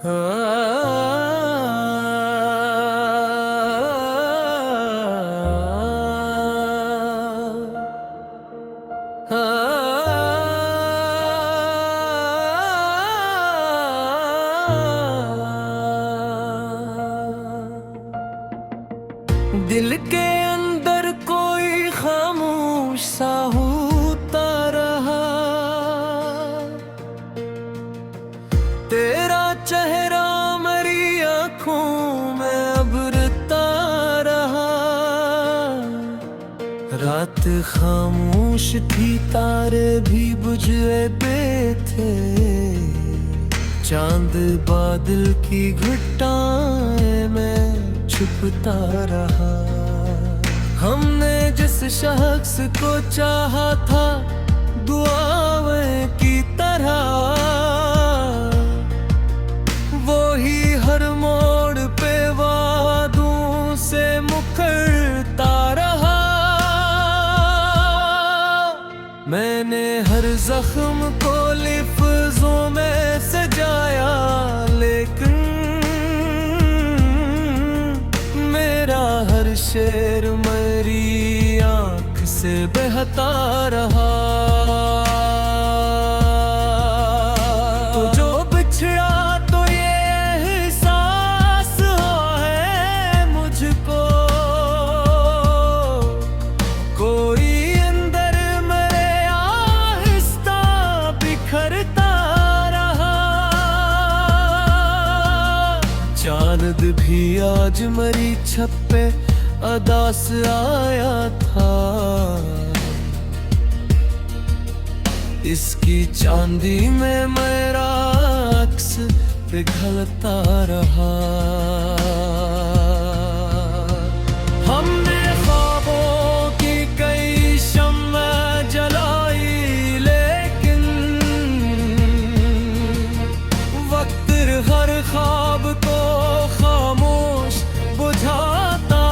दिल के अंदर कोई खामोश सा होता रहा, तेरा चेहरा मेरी आँखों में उभरता रहा। रात खामोश थी, तारे भी बुझे पे थे, चांद बादल की घटाएं में छुपता रहा। हमने जिस शख्स को चाहा था दुआएं की तरह, वो ही हर मोड़ पे वादों से मुकरता रहा। मैंने हर जख्म को लफ्ज़ों में सजाया, लेकिन मेरा हर शेर मेरी आँख से बहता रहा। तो जो बिछड़ा तो ये एहसास है मुझको, कोई अंदर मेरे आहिस्ता बिखरता रहा। चांद भी आज मेरी छत पे अदास आया था, इसकी चांदी में मेरा अक्स पिघलता रहा। हमने ख्वाबों की कई शम्मा जलाई, लेकिन वक्त हर ख्वाब को खामोश बुझाता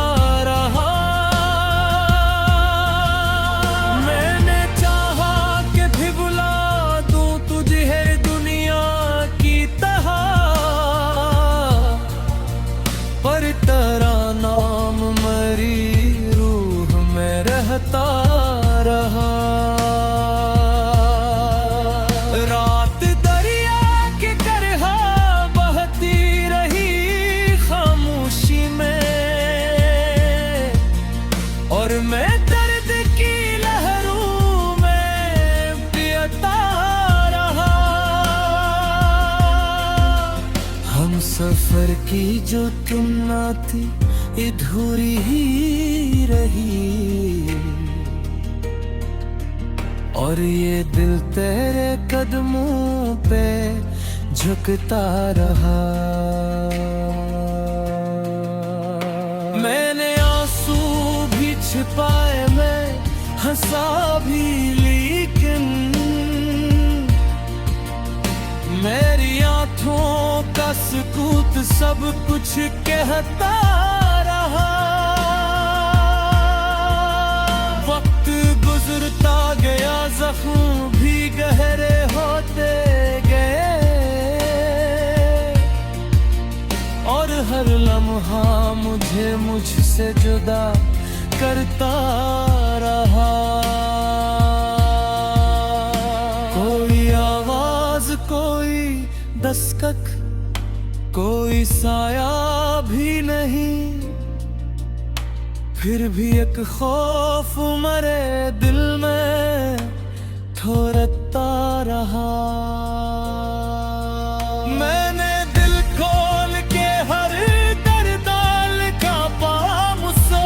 रहा। मैंने चाहा कि भी बुला दूं तुझे दुनिया की तरह, पर तेरा नाम मेरी रूह में रहता रहा। रात दरिया की तरह बहती रही खामोशी में, और मैं दर्द की लहरों में पियता रहा। हम सफर की जो तुम ना थी अधूरी ही रही, और ये दिल तेरे कदमों पे झुकता रहा। मैंने आंसू भी छिपाए, मैं हंसा भी, लेकिन मेरी आँखों का सुकूत सब कुछ कहता रहा। वक्त गुजरता गया, जख्म भी गहरे होते गए, और हर लम्हा मुझे मुझसे जुदा करता रहा। कोई आवाज, कोई दस्तक, कोई साया भी नहीं, फिर भी एक खौफ मेरे दिल में ठोरता रहा। मैंने दिल खोल के हर दर्दाल का पाम सो,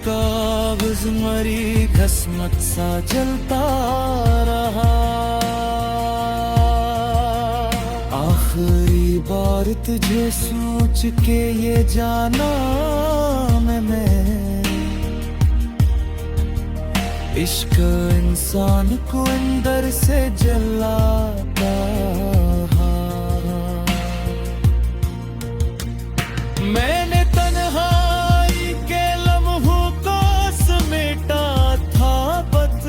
कागज मरी घसमत सा जलता रहा। आखिरी बार तुझे सोच के ये जाना मैं, इश्क इंसान को अंदर से जलाता है। मैंने तन्हाई के लम्हों को समेटा था, बत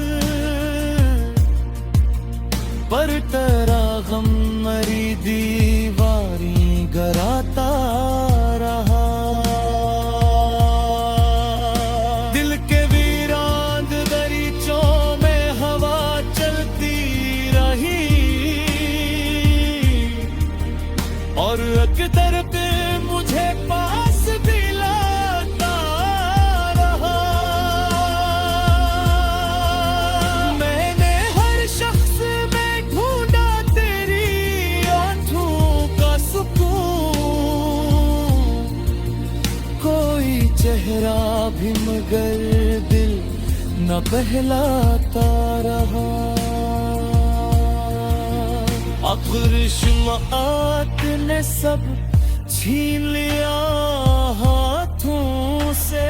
थी मगर दिल न बहलाता रहा। खुशमात ने सब छीन लिया हाथों से,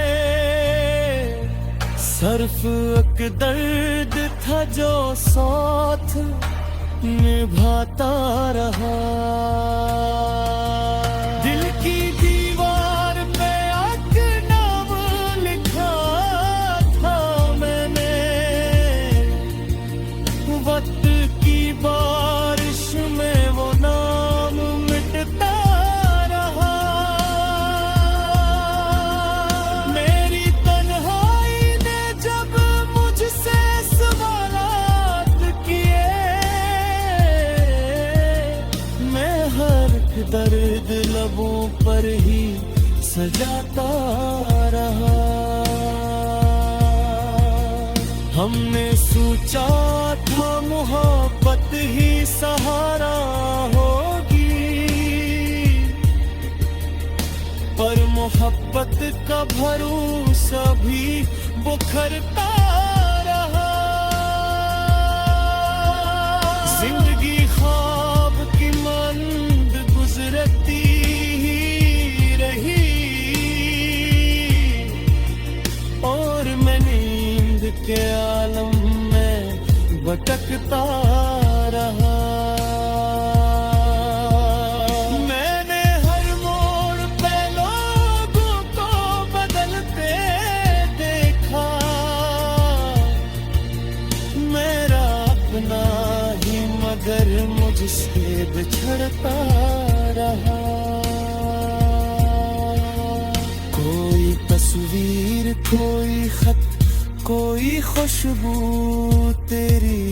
सिर्फ एक दर्द था जो साथ निभाता रहा। दिल की दीवार पे एक नाम लिखा था मैंने, वक्त की बारिश में वो नाम मिटता रहा। मेरी तन्हाई ने जब मुझसे सवालात किए, मैं हर दर्द लबों पर ही सजाता रहा। हमने सोचा था मोहब्बत ही सहारा होगी, पर मोहब्बत का भरोसा भी बुखरता रहा। जिंदगी ख्वाब की मंद गुजरती ही रही, और मैं नींद के आलम में भटकता रहा। मैंने हर मोड़ पे लोगों को बदलते देखा, मेरा अपना ही मगर मुझसे बिछड़ता रहा। कोई तस्वीर, कोई खत, कोई खुशबू तेरी,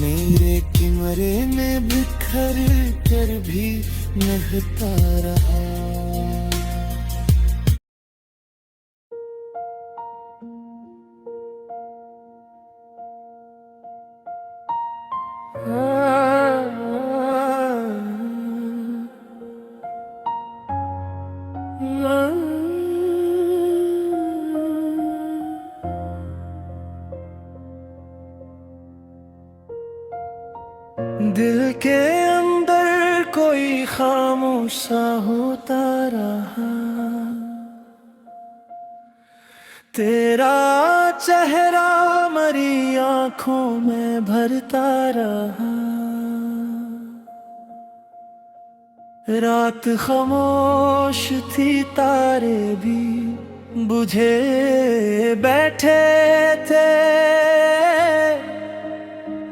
मेरे किमरे में बिखर कर भी महकता रहा। दिल के अंदर कोई खामोशा होता रहा, तेरा चेहरा मरी आंखों में भरता रहा। रात खामोश थी, तारे भी बुझे बैठे थे,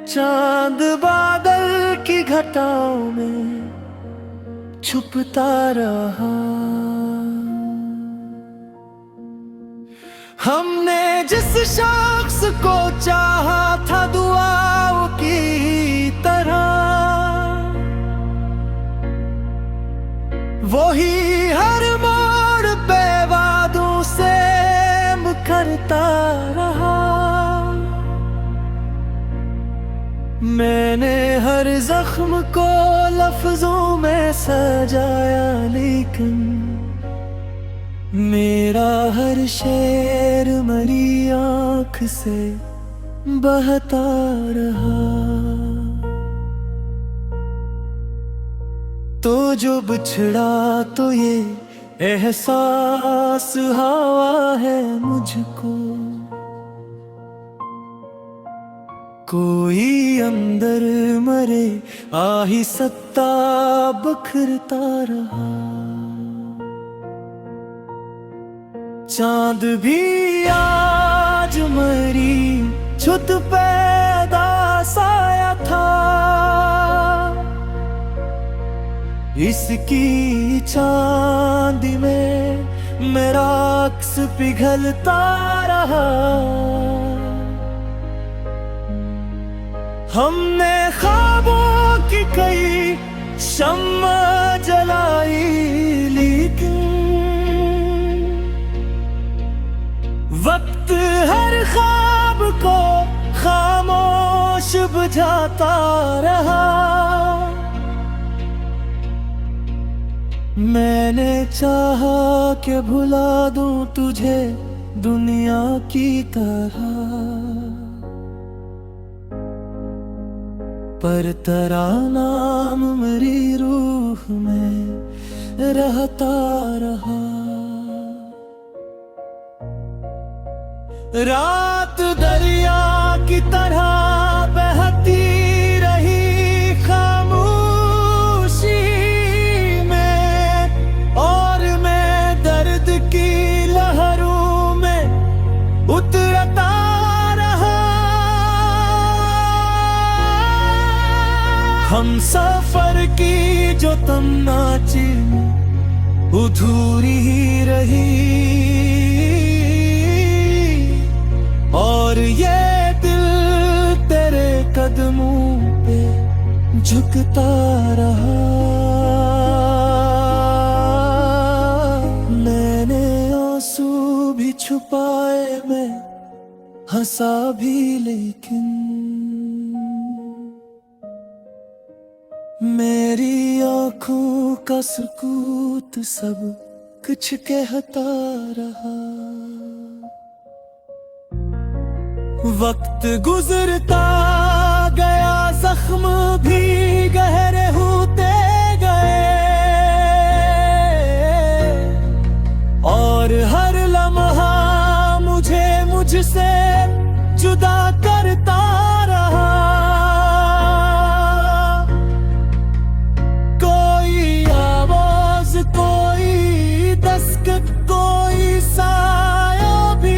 चांद बादल की घटाओं में छुपता रहा। हमने जिस शख्स को चाहा था दुआओं की तरह, वही हर मोड़ पे वादों से मुकरता रहा। मैंने हर जख्म को लफ्जों में सजाया, लेकिन मेरा हर शेर मरी आँख से बहता रहा। तो जो बिछड़ा तो ये एहसास हवा है मुझको, कोई अंदर मरे आही सत्ता बखरता रहा। चांद भी आज मरी छुत पैदा साया था, इसकी चांदी में मेरा अक्स पिघलता रहा। हमने ख्वाबों की कई शम्मा जलाई, लेकिन वक्त हर ख्वाब को खामोश बुझाता रहा। मैंने चाहा कि भुला दूं तुझे दुनिया की तरह, पर तेरा नाम मेरी रूह में रहता रहा। रात दरिया की तरह बहती रही खामोशी में, और मैं दर्द की लहरों में उतरता रहा। हम सफर की जो तमन्नाची अधूरी ही रही, और ये दिल तेरे कदमों पे झुकता रहा। मैंने आंसू भी छुपाए, मैं हंसा भी, लेकिन मेरी आंखों का सुकूत सब कुछ कहता रहा। वक्त गुजरता गया, जख्म भी गहरे होते गए, और हर लम्हा मुझे मुझसे जुदा करता रहा। कोई आवाज, कोई दस्तक, कोई साया भी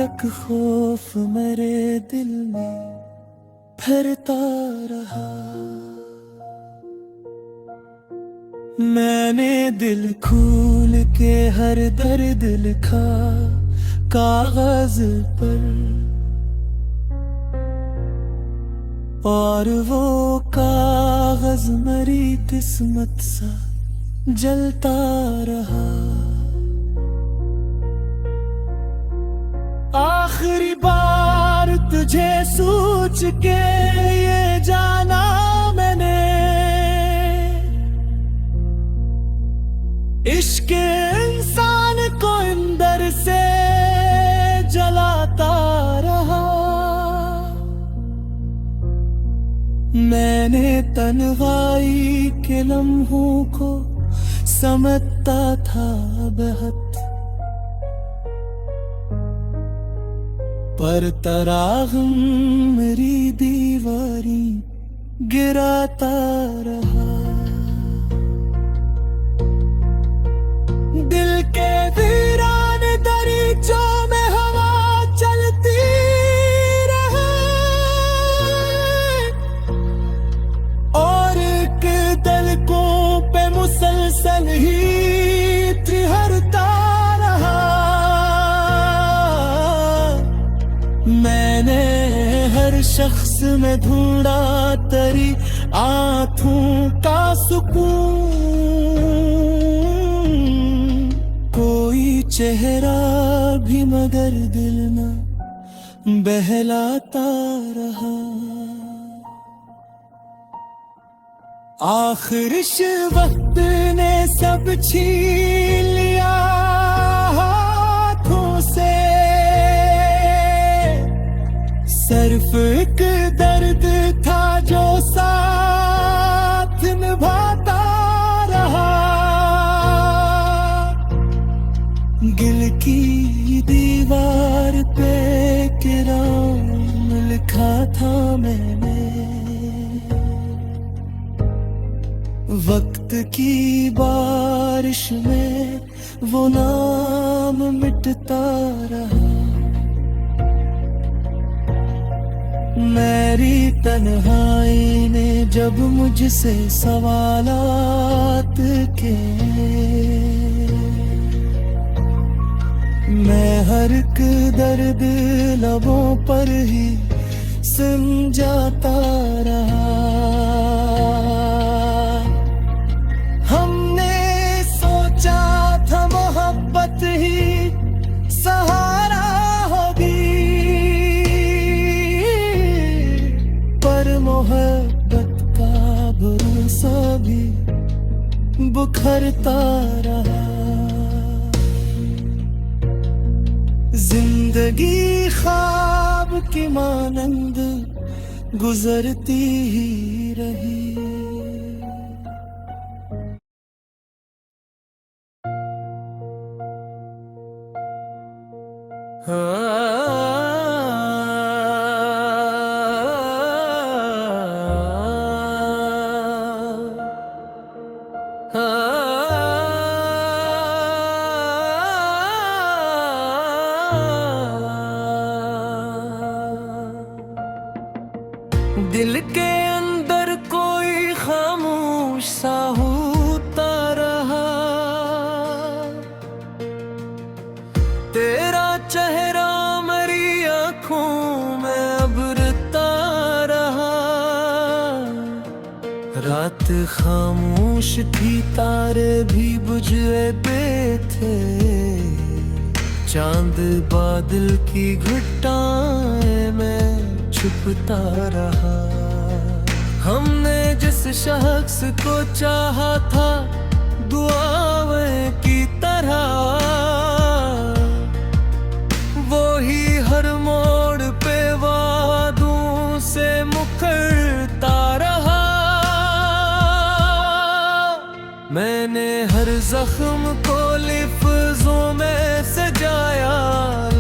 एक खौफ मेरे दिल में फिरता रहा। मैंने दिल खोल के हर दर्द लिखा कागज पर, और वो कागज मेरी किस्मत सा जलता रहा। आखिरी बार तुझे सोच के ये जाना मैंने, इश्क इंसान को अंदर से जलाता रहा। मैंने तन्हाई के लम्हों को समझता था बहुत, पर तरागम मेरी दीवारी गिराता रहा। दिल के वीरान दरीचों में हवा चलती रहे, और एक दिल को पे मुसलसल ही त्रिहरता रहा। मैंने हर शख्स में ढूंढा तेरी आंखों का सुकून, कोई चेहरा भी मगर दिल न बहलाता रहा। आखिर इस वक्त ने सब छीन लिया हाथों से, सिर्फ एक दर्द था जो साथ निभाता रहा। दिल की दीवार पे किराम लिखा था मैंने, वक्त की बारिश में वो नाम मिटता रहा। मेरी तन्हाई ने जब मुझसे सवालात के, मैं हर एक दर्द लबों पर ही समझाता रहा। हमने सोचा था मोहब्बत ही सहारा होगी, पर मोहब्बत का बुखरता रहा। जिंदगी ख्वाब की मानंद गुजरती ही रही। दिल के अंदर कोई खामोश सा होता रहा। तेरा चेहरा मेरी आँखों में उभरता रहा। रात खामोश थी, तारे भी बुझे पे थे। चांद बादल की घटाएं में छुपता रहा। हमने जिस शख्स को चाहा था दुआएं की तरह, वो ही हर मोड़ पे वादों से मुकरता रहा। मैंने हर जख्म को लिफ्ज़ों में सजाया,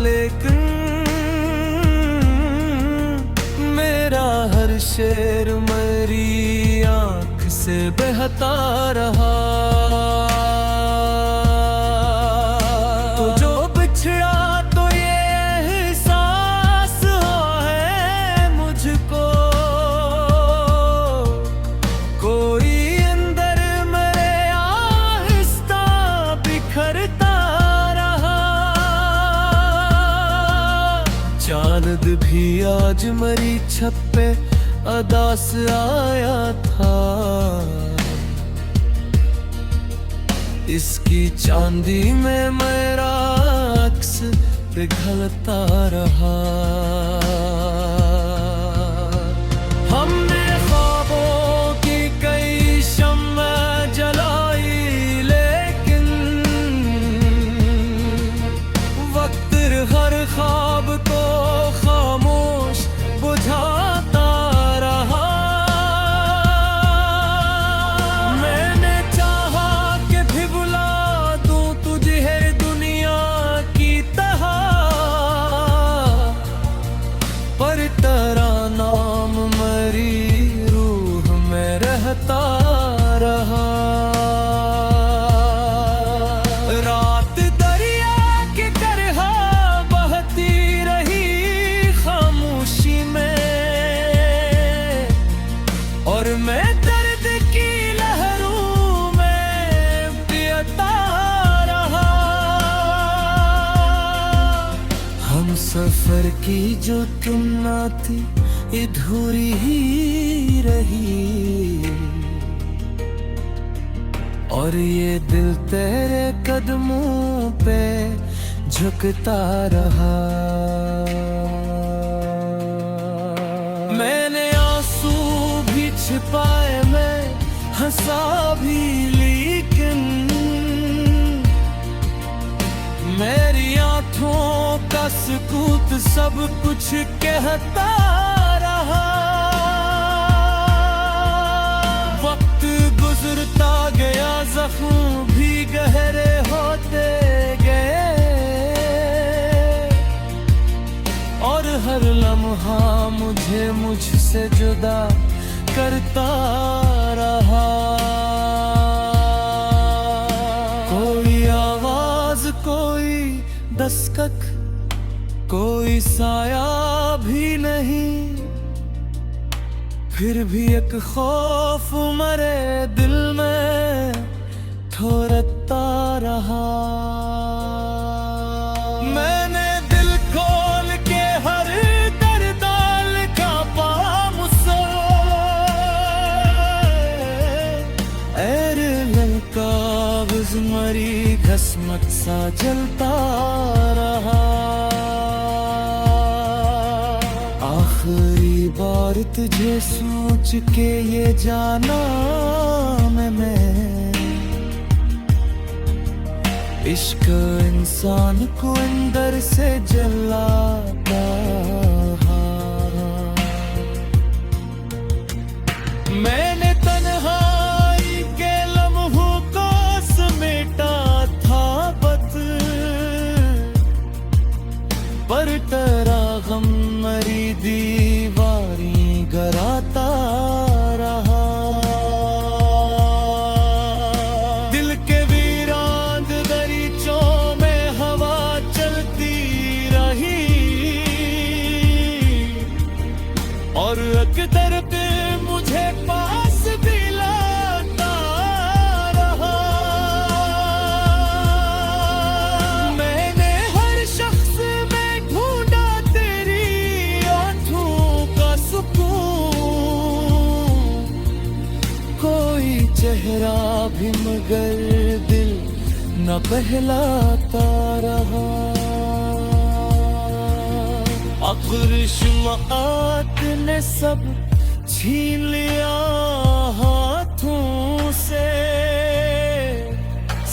लेकिन मेरा हर शेर मेरी आँख से बहता रहा। तो जो बिछड़ा तो ये एहसास है मुझको, कोई अंदर मेरे आहिस्ता बिखरता रहा। चांद भी आज मेरी छत पे अदास आया था। इसकी चांदी में मेरा अक्स पिघलता रहा। हमने ख्वाबों की कई शम्मा जलाई, लेकिन वक्त हर ख्वाब को खामोश बुझाता रहा। मैंने चाहा कि भी बुला दूं तुझे है दुनिया की तरह, पर तेरा नाम मेरी रूह में रहता रहा। रात दरिया की तरह बहती रही खामोशी में, और मैं दर्द की लहरों में पियता रहा। हम सफर की जो तुमना थी अधूरी ही रही, और ये दिल तेरे कदमों पे झुकता रहा। मैंने आंसू भी छिपाए, मैं हंसा भी, लेकिन मेरी आंखों का सुकूत सब कुछ कहता रहा। वक्त गुजरता गया, जख्म भी गहरे होते गए, और हर लम्हा मुझे मुझसे जुदा करता रहा। कोई आवाज, कोई दस्तक, कोई साया भी नहीं, फिर भी एक खौफ मरे दिल में ठोरता रहा। मैंने दिल खोल के हर दर्द का पाम से कागज मरी घसमत सा जलता रहा। आखिरी बार तुझे सोच के ये जाना मैं इश्क इंसान को अंदर से जलाता। मैंने तन्हाई के लम्हों को समेटा था बत, पर तेरा गम मरी दीवारी गराता रहा। दिल के वीरान दरीचों में हवा चलती रही, और अकदर पे मुझे पास दिलाता रहा। मैंने हर शख्स में ढूंढा तेरी आँखों का सुकून, कोई चेहरा भी मगर दिल न बहलाता रहा। अख्रिशमात ने सब छीन लिया हाथों से,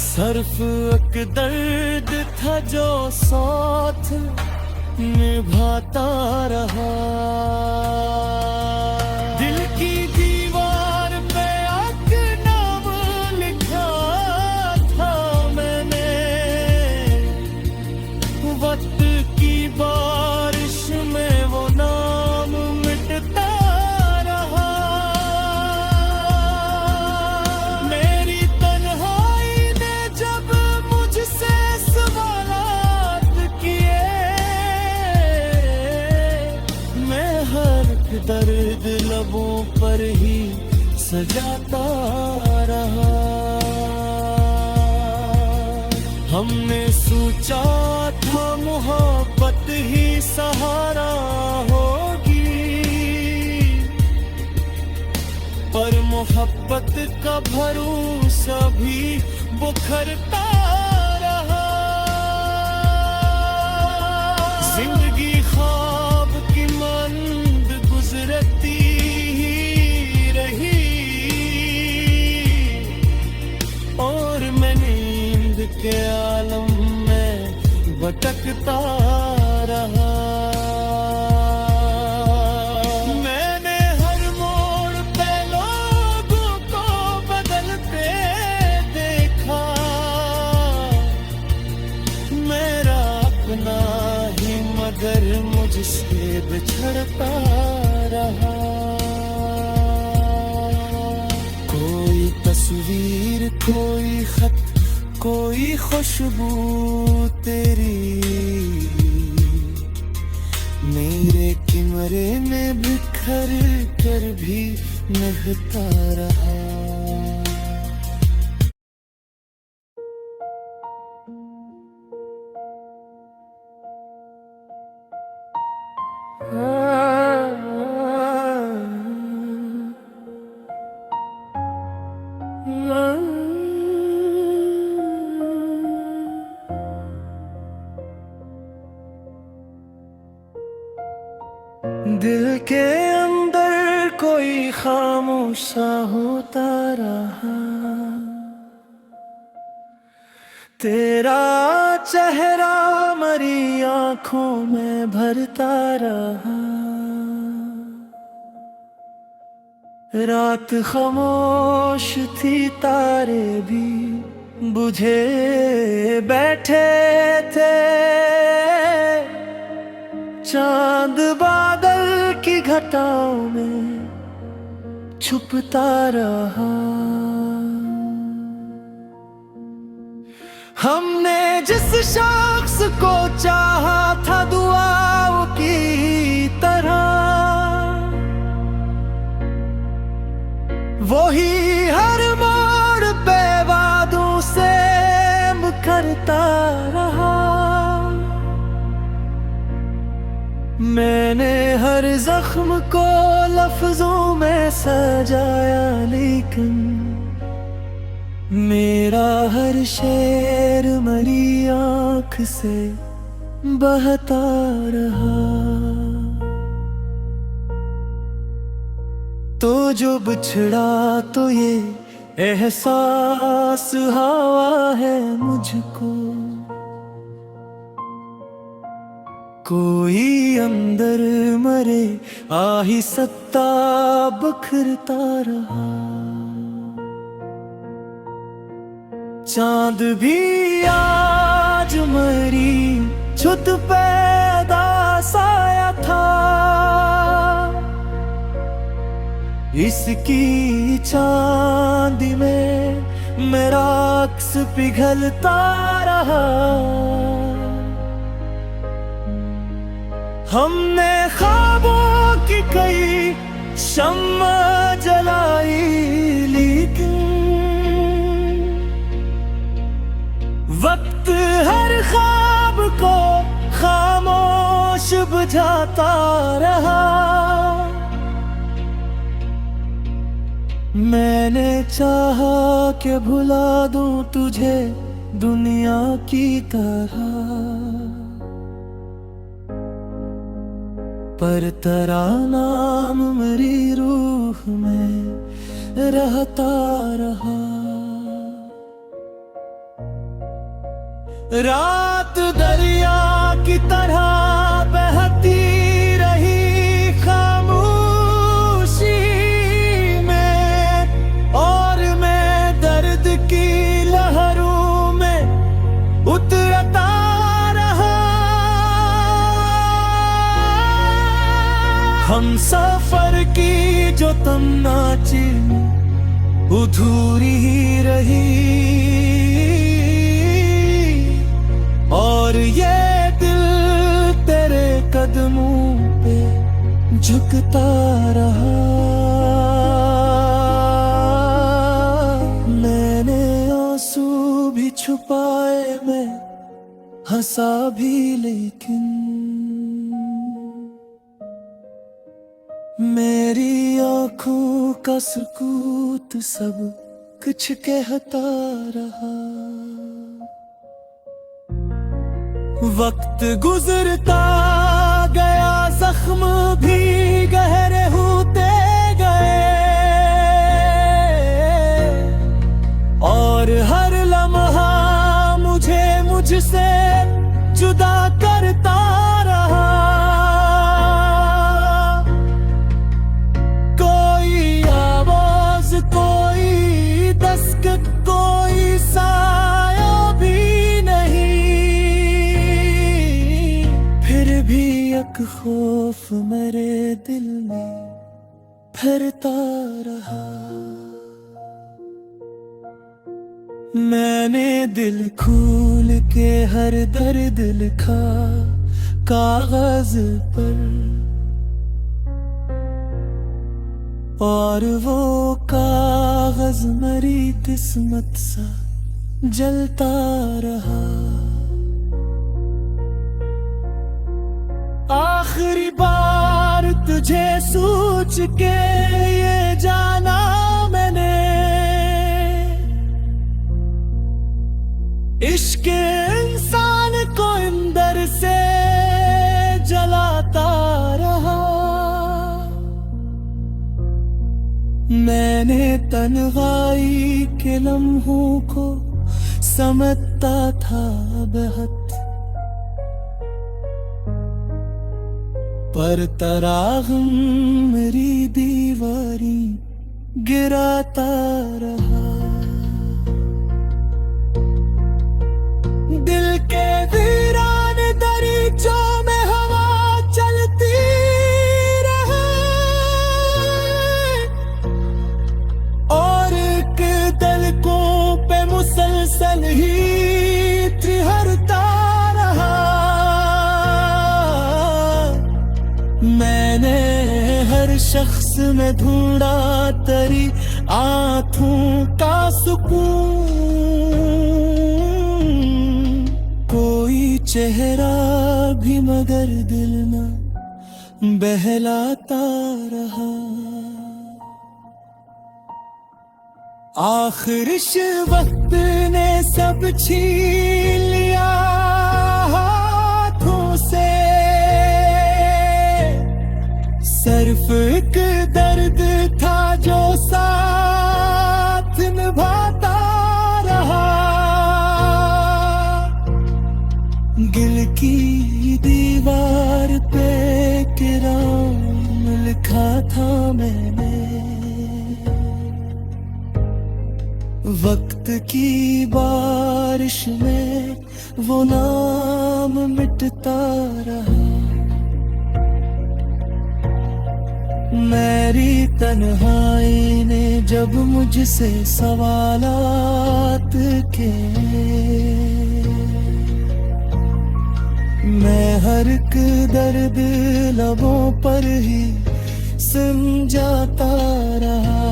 सर्फ एक दर्द था जो साथ निभाता रहा। दिल की दीवार पे एक नाम लिखा था मैंने, वक्त की बारिश में वो नाम मिटता रहा। मेरी तन्हाई ने जब मुझसे सवालात किए, मैं हर दर्द लबों पर ही सजाता रहा। हमने सोचा था मोहब्बत ही सहारा होगी, पर मोहब्बत का भरोसा भी बुखरता रहा। जिंदगी ख्वाब की मंद गुजरती ही रही, और मैं नींद के आलम में भटकता रहा। मैंने हर मोड़ पे लोगों को बदलते देखा, मेरा अपना ही मगर मुझसे बिछड़ता रहा। कोई तस्वीर, कोई खत, कोई खुशबू तेरी मेरे कमरे में बिखर कर भी निभता रहा। दिल के अंदर कोई खामोशा होता रहा, तेरा चेहरा मरी आंखों में भरता रहा। रात खामोश थी, तारे भी बुझे बैठे थे, चांद बादल की घटाओं में छुपता रहा। हमने जिस शख्स को चाहा था दुआओं की तरह, वही हर मोड़ पे वादों से मुकरता रहा। मैंने हर जख्म को लफ्जों में सजाया, लेकिन मेरा हर शेर मरी आँख से बहता रहा। तो जो बिछड़ा तो ये एहसास हवा है मुझको, कोई अंदर मरे आही सत्ता बखरता रहा। चांद भी आज मरी छुत पैदा साया था, इसकी चांदी में मेरा अक्स पिघलता रहा। हमने ख्वाबों की कई शम्मा जलाई, लेकिन वक्त हर ख्वाब को खामोश बुझाता रहा। मैंने चाहा कि भुला दूं तुझे दुनिया की तरह, पर तेरा नाम मेरी रूह में रहता रहा। रात दरिया की तरह बहती रही खामोशी में, और मैं दर्द की लहरों में उतरता रहा। हम सफर की जो तमन्नाची अधूरी ही रही, और ये दिल तेरे कदमों पे झुकता रहा। मैंने आंसू भी छुपाए, मैं हंसा भी, लेकिन मेरी आंखों का सुकूत सब कुछ कहता रहा। वक्त गुजरता गया, जख्म भी गहरे होते गए, और हर लम्हा मुझे मुझसे जुदा करता रहा। कोई आवाज, कोई दस्तक, कोई साया भी एक खौफ मेरे दिल में फिरता रहा। मैंने दिल खोल के हर दर्द लिखा कागज पर, और वो कागज मेरी किस्मत सा जलता रहा। आखिरी बार तुझे सोच के ये जाना मैंने, इश्क इंसान को अंदर से जलाता रहा। मैंने तन्हाई के लम्हों को समझता था बेहद, पर तरागम मेरी दीवारी गिराता रहा। दिल के वीरान दरीचों में हवा चलती रहे, और एक दिल को पे मुसलसल ही त्रिहरता रहा। मैंने हर शख्स में ढूंढा तेरी आंखों का सुकून, कोई चेहरा भी मगर दिल न बहलाता रहा। आखिर इस वक्त ने सब छीन लिया हाथों से, सिर्फ एक दर्द था जो साथ निभाता की बारिश में वो नाम मिटता रहा। मेरी तन्हाई ने जब मुझसे सवालात के, मैं हर एक दर्द लबों पर ही समझाता रहा।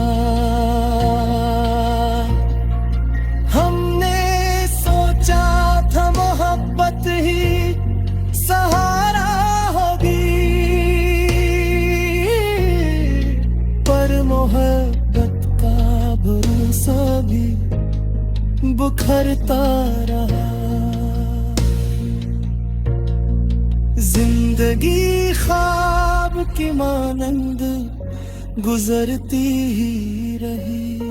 हमने सोचा था मोहब्बत ही सहारा होगी, पर मोहब्बत का भरोसा भी बुखरता रहा। जिंदगी ख्वाब की मानंद गुजरती ही रही।